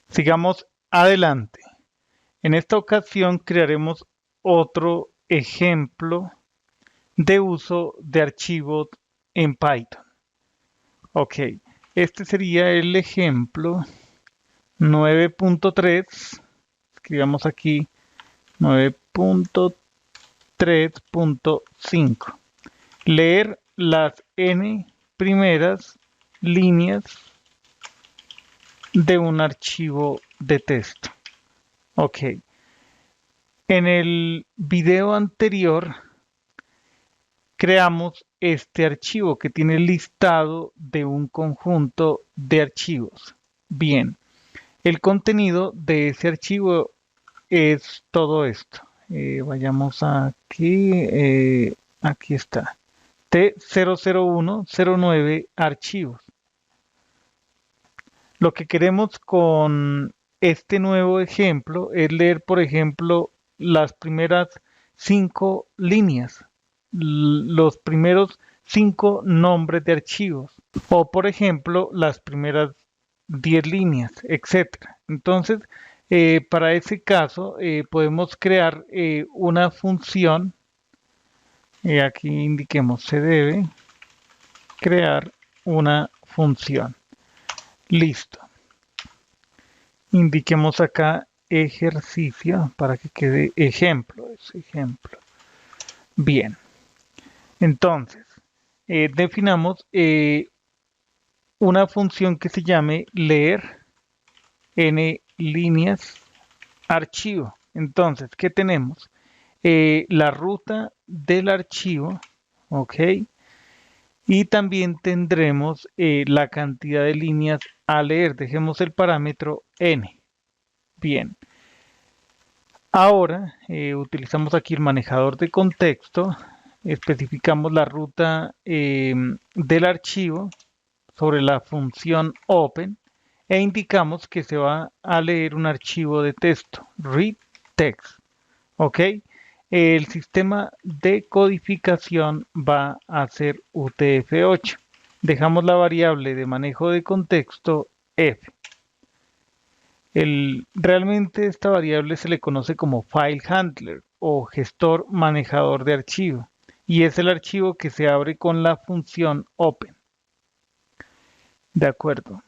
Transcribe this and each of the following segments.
Sigamos adelante. En esta ocasión crearemos otro ejemplo de uso de archivos en Python. Ok, este sería el ejemplo 9.3. Escribamos aquí 9.3.5. Leer las n primeras líneas de un archivo de texto. Ok, en el video anterior creamos este archivo que tiene el listado de un conjunto de archivos. Bien, el contenido de ese archivo es todo esto. Vayamos aquí, aquí está. T00109 archivos. Lo que queremos con este nuevo ejemplo es leer, por ejemplo, las primeras 5 líneas, los primeros 5 nombres de archivos, o por ejemplo, las primeras 10 líneas, etcétera. Entonces, para ese caso, podemos crear una función. Aquí indiquemos, se debe crear una función. Listo. Indiquemos acá ejercicio para que quede ejemplo. Es ejemplo. Bien. Entonces, definamos una función que se llame leer n líneas archivo. Entonces, ¿qué tenemos? La ruta del archivo, ¿ok? Y también tendremos la cantidad de líneas a leer. Dejemos el parámetro n. Bien. Ahora utilizamos aquí el manejador de contexto. Especificamos la ruta del archivo sobre la función open e indicamos que se va a leer un archivo de texto, read text. ¿Ok? El sistema de codificación va a ser UTF-8. Dejamos la variable de manejo de contexto F. Realmente esta variable se le conoce como file handler o gestor manejador de archivo y es el archivo que se abre con la función open. De acuerdo.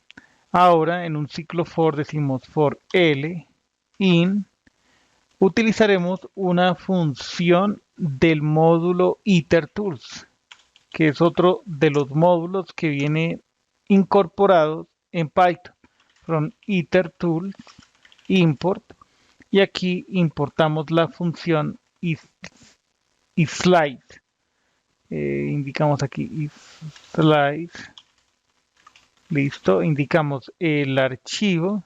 Ahora en un ciclo for decimos for L in. Utilizaremos una función del módulo itertools, que es otro de los módulos que viene incorporados en Python. From itertools import y aquí importamos la función isLice. Indicamos aquí isLice. Listo, indicamos el archivo,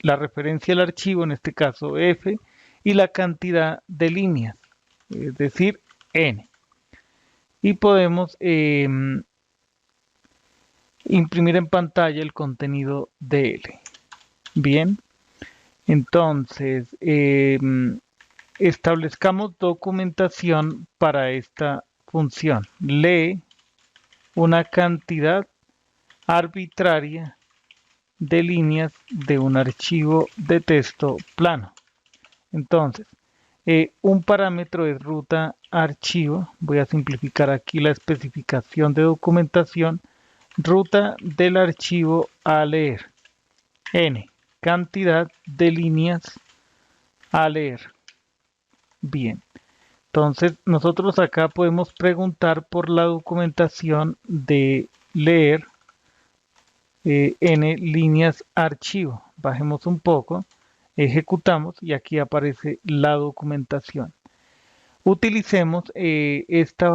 la referencia al archivo, en este caso F, y la cantidad de líneas, es decir, N. Y podemos imprimir en pantalla el contenido de L. Bien, entonces establezcamos documentación para esta función. Lee una cantidad arbitraria de líneas de un archivo de texto plano. Entonces, un parámetro es ruta archivo. Voy a simplificar aquí la especificación de documentación. Ruta del archivo a leer. N, cantidad de líneas a leer. Bien. Entonces, nosotros acá podemos preguntar por la documentación de leer n líneas archivo. Bajemos un poco, ejecutamos y aquí aparece la documentación. Utilicemos esta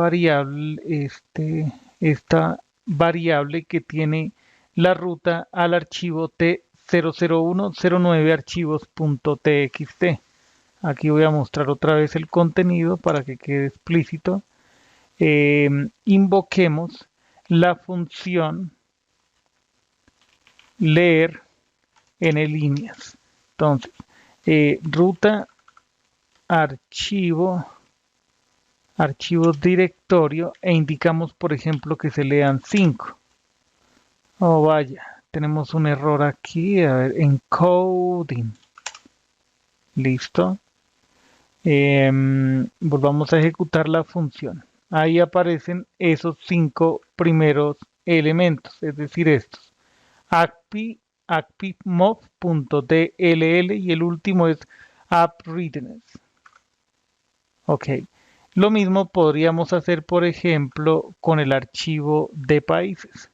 variable que tiene la ruta al archivo T00109 archivos.txt. Aquí voy a mostrar otra vez el contenido para que quede explícito. Invoquemos la función leer n líneas. Entonces, ruta archivo directorio e indicamos, por ejemplo, que se lean 5. Oh, vaya, tenemos un error aquí, a ver, encoding. Listo. Volvamos a ejecutar la función. Ahí aparecen esos 5 primeros elementos, es decir, estos. acpi, acpimob.dll y el último es appReadiness. Ok. Lo mismo podríamos hacer, por ejemplo, con el archivo de países.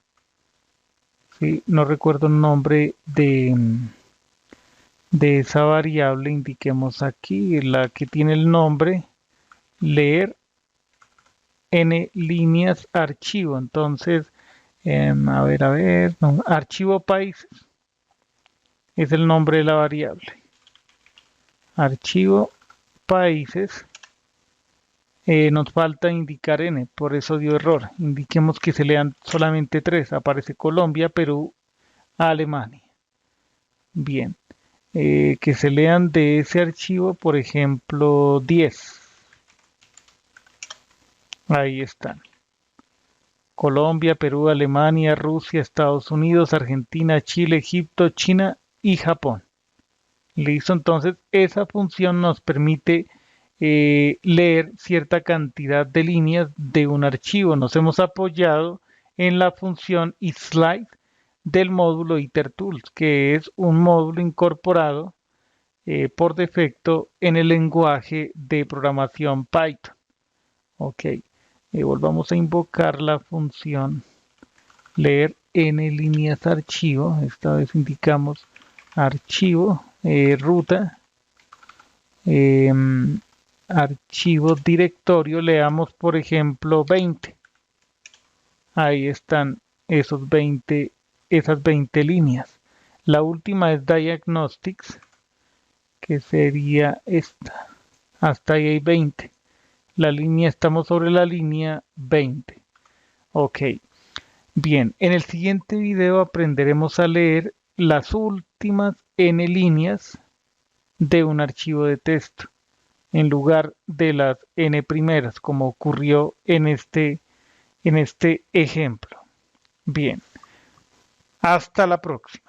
¿Sí? No recuerdo el nombre de esa variable. Indiquemos aquí la que tiene el nombre leer n líneas archivo. Entonces, a ver, no, archivo países es el nombre de la variable. Archivo países. Nos falta indicar n, por eso dio error. Indiquemos que se lean solamente 3. Aparece Colombia, Perú, Alemania. Bien. Que se lean de ese archivo, por ejemplo, 10. Ahí están. Colombia, Perú, Alemania, Rusia, Estados Unidos, Argentina, Chile, Egipto, China y Japón. Listo, entonces esa función nos permite leer cierta cantidad de líneas de un archivo. Nos hemos apoyado en la función isLite del módulo ITERTools, que es un módulo incorporado por defecto en el lenguaje de programación Python. Ok, volvamos a invocar la función leer n líneas archivo. Esta vez indicamos archivo, ruta, archivo directorio, leamos por ejemplo 20. Ahí están esas 20 líneas. La última es diagnostics, que sería esta. Hasta ahí hay 20. La línea, estamos sobre la línea 20. Ok. Bien, en el siguiente video aprenderemos a leer las últimas n líneas de un archivo de texto en lugar de las n primeras, como ocurrió en este ejemplo. Bien, hasta la próxima.